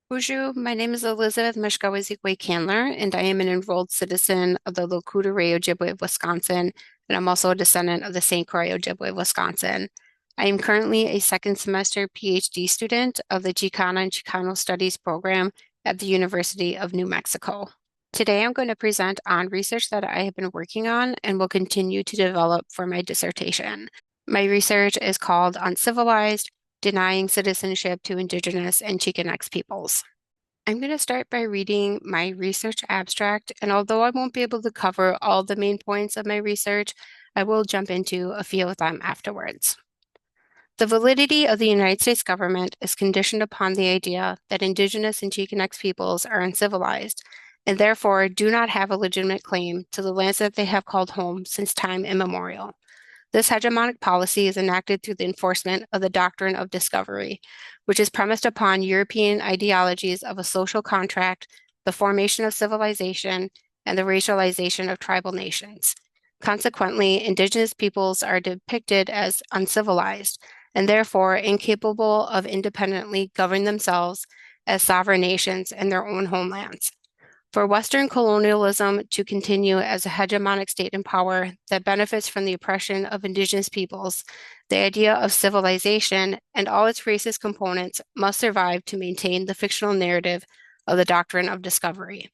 Bonjour, my name is Elizabeth Meshkawezikwe-Candler, and I am an enrolled citizen of the Lakota Ojibwe of Wisconsin, and I'm also a descendant of the St. Croix Ojibwe of Wisconsin. I am currently a second semester PhD student of the Chicana and Chicano Studies program at the University of New Mexico. Today I'm going to present on research that I have been working on and will continue to develop for my dissertation. My research is called Uncivilized: Denying Citizenship to Indigenous and Chicanx Peoples. I'm going to start by reading my research abstract, and although I won't be able to cover all the main points of my research, I will jump into a few of them afterwards. The validity of the United States government is conditioned upon the idea that Indigenous and Chicanx peoples are uncivilized and therefore do not have a legitimate claim to the lands that they have called home since time immemorial. This hegemonic policy is enacted through the enforcement of the Doctrine of Discovery, which is premised upon European ideologies of a social contract, the formation of civilization, and the racialization of tribal nations. Consequently, Indigenous peoples are depicted as uncivilized and therefore incapable of independently governing themselves as sovereign nations in their own homelands. For Western colonialism to continue as a hegemonic state in power that benefits from the oppression of Indigenous peoples, the idea of civilization and all its racist components must survive to maintain the fictional narrative of the Doctrine of Discovery.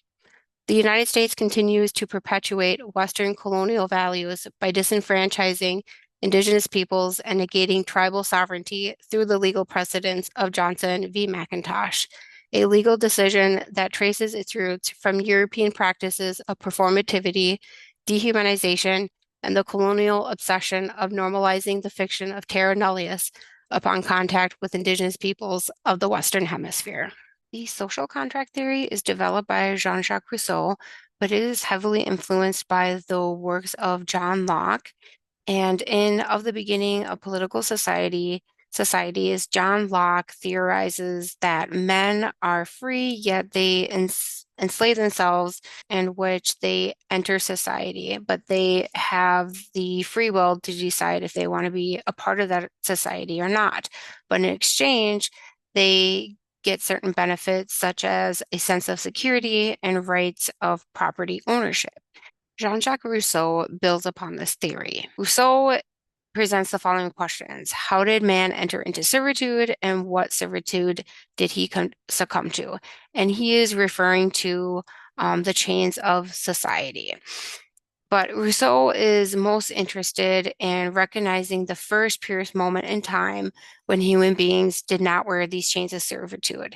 The United States continues to perpetuate Western colonial values by disenfranchising Indigenous peoples and negating tribal sovereignty through the legal precedents of Johnson v. McIntosh, a legal decision that traces its roots from European practices of performativity, dehumanization, and the colonial obsession of normalizing the fiction of terra nullius upon contact with Indigenous peoples of the Western Hemisphere. The social contract theory is developed by Jean-Jacques Rousseau, but it is heavily influenced by the works of John Locke. And in Of the Beginning of Political Societies, John Locke theorizes that men are free, yet they enslave themselves, in which they enter society, but they have the free will to decide if they want to be a part of that society or not. But in exchange, they get certain benefits, such as a sense of security and rights of property ownership. Jean-Jacques Rousseau builds upon this theory. Rousseau presents the following questions. How did man enter into servitude, and what servitude did he succumb to? And he is referring to the chains of society. But Rousseau is most interested in recognizing the first purest moment in time when human beings did not wear these chains of servitude.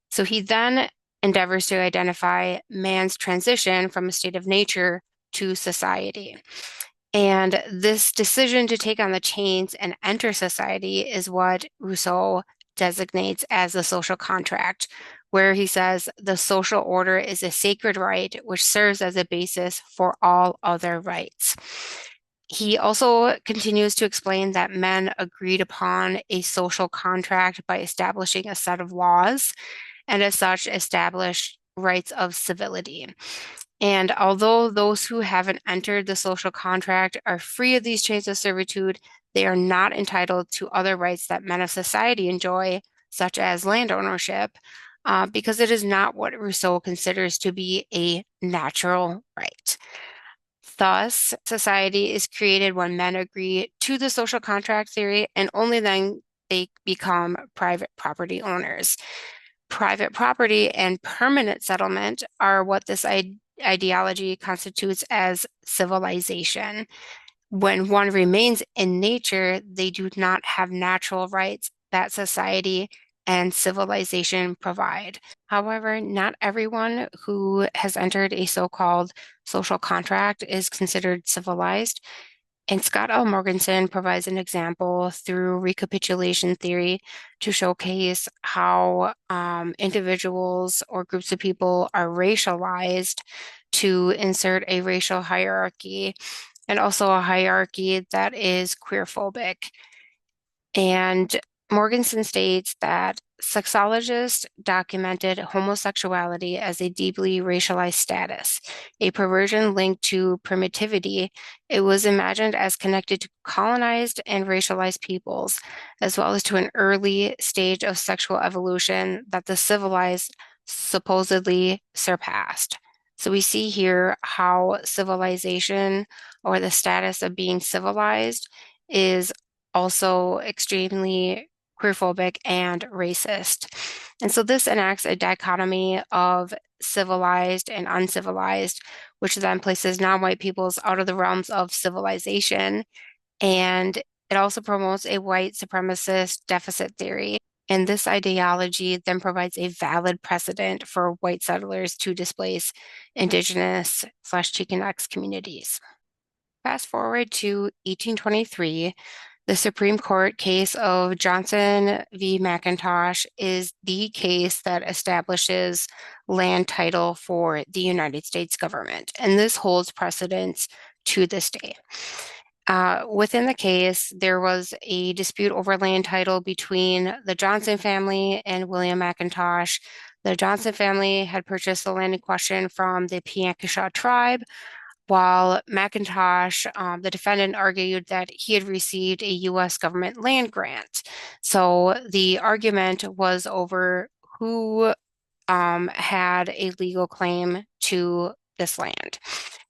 So he then endeavors to identify man's transition from a state of nature to society. And this decision to take on the chains and enter society is what Rousseau designates as the social contract, where he says the social order is a sacred right which serves as a basis for all other rights. He also continues to explain that men agreed upon a social contract by establishing a set of laws, and as such established rights of civility. And although those who haven't entered the social contract are free of these chains of servitude, they are not entitled to other rights that men of society enjoy, such as land ownership, because it is not what Rousseau considers to be a natural right. Thus, society is created when men agree to the social contract theory, and only then they become private property owners. Private property and permanent settlement are what this ideology constitutes as civilization. When one remains in nature, they do not have natural rights that society and civilization provide. However, not everyone who has entered a so-called social contract is considered civilized. And Scott L. Morganson provides an example through recapitulation theory to showcase how individuals or groups of people are racialized to insert a racial hierarchy and also a hierarchy that is queerphobic. And Morganson states that sexologists documented homosexuality as a deeply racialized status, a perversion linked to primitivity. It was imagined as connected to colonized and racialized peoples, as well as to an early stage of sexual evolution that the civilized supposedly surpassed. So we see here how civilization or the status of being civilized is also extremely queerphobic and racist. And so this enacts a dichotomy of civilized and uncivilized, which then places non-white peoples out of the realms of civilization. And it also promotes a white supremacist deficit theory. And this ideology then provides a valid precedent for white settlers to displace Indigenous slash Chicanx communities. Fast forward to 1823, the Supreme Court case of Johnson v. McIntosh is the case that establishes land title for the United States government, and this holds precedence to this day. Within the case, there was a dispute over land title between the Johnson family and William McIntosh. The Johnson family had purchased the land in question from the Piankashaw tribe, while McIntosh, the defendant, argued that he had received a U.S. government land grant. So the argument was over who had a legal claim to this land.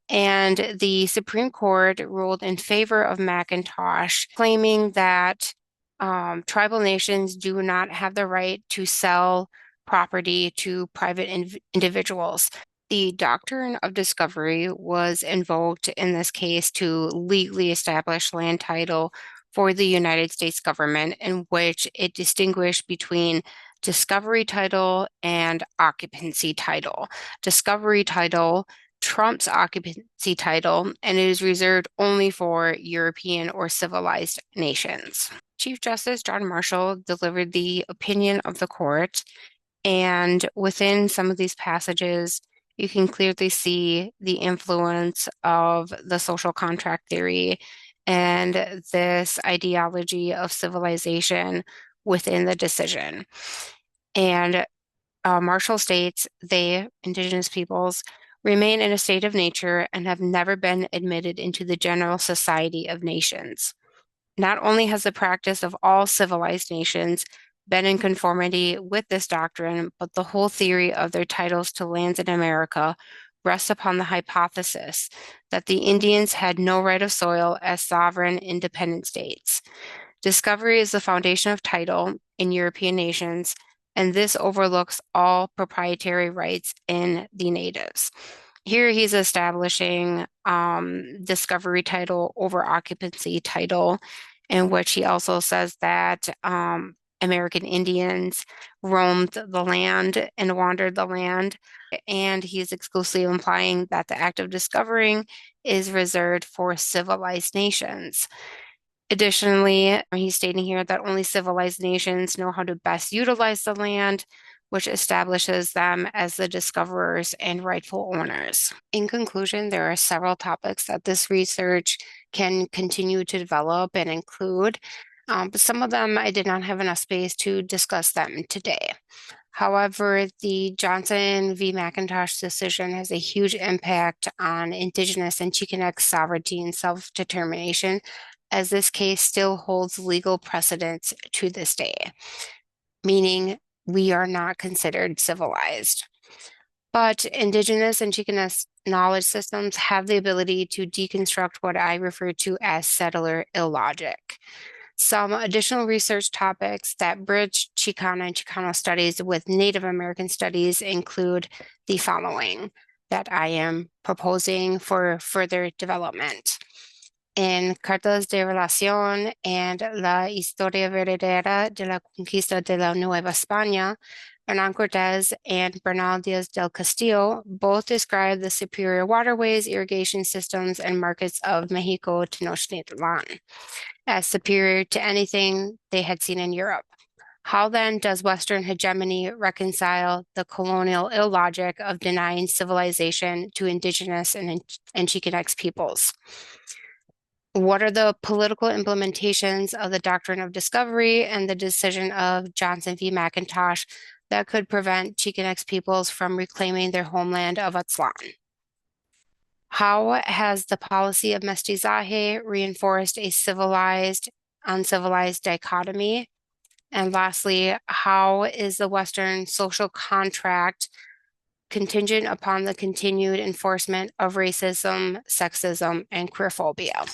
And the Supreme Court ruled in favor of McIntosh, claiming that tribal nations do not have the right to sell property to private individuals. The Doctrine of Discovery was invoked in this case to legally establish land title for the United States government, in which it distinguished between discovery title and occupancy title. Discovery title trumps occupancy title, and it is reserved only for European or civilized nations. Chief Justice John Marshall delivered the opinion of the court, and within some of these passages, you can clearly see the influence of the social contract theory and this ideology of civilization within the decision. And Marshall states they, Indigenous peoples, remain in a state of nature and have never been admitted into the general society of nations. Not only has the practice of all civilized nations been in conformity with this doctrine, but the whole theory of their titles to lands in America rests upon the hypothesis that the Indians had no right of soil as sovereign independent states. Discovery is the foundation of title in European nations, and this overlooks all proprietary rights in the natives. Here he's establishing discovery title over occupancy title, in which he also says that American Indians roamed the land and wandered the land, and he's exclusively implying that the act of discovering is reserved for civilized nations. Additionally, he's stating here that only civilized nations know how to best utilize the land, which establishes them as the discoverers and rightful owners. In conclusion, there are several topics that this research can continue to develop and include, but some of them I did not have enough space to discuss them today. However, the Johnson v. McIntosh decision has a huge impact on Indigenous and Chicanx sovereignty and self-determination, as this case still holds legal precedence to this day, meaning we are not considered civilized. But Indigenous and Chicanx knowledge systems have the ability to deconstruct what I refer to as settler illogic. Some additional research topics that bridge Chicana and Chicano studies with Native American studies include the following that I am proposing for further development. En Cartas de Relación and La Historia Verdadera de la Conquista de la Nueva España, Hernán Cortés and Bernal Díaz del Castillo both describe the superior waterways, irrigation systems, and markets of Mexico Tenochtitlan as superior to anything they had seen in Europe. How then does Western hegemony reconcile the colonial illogic of denying civilization to Indigenous and Chicanx peoples? What are the political implementations of the Doctrine of Discovery and the decision of Johnson v. McIntosh that could prevent Chicanx peoples from reclaiming their homeland of Aztlan? How has the policy of mestizaje reinforced a civilized, uncivilized dichotomy? And lastly, how is the Western social contract contingent upon the continued enforcement of racism, sexism, and queerphobia?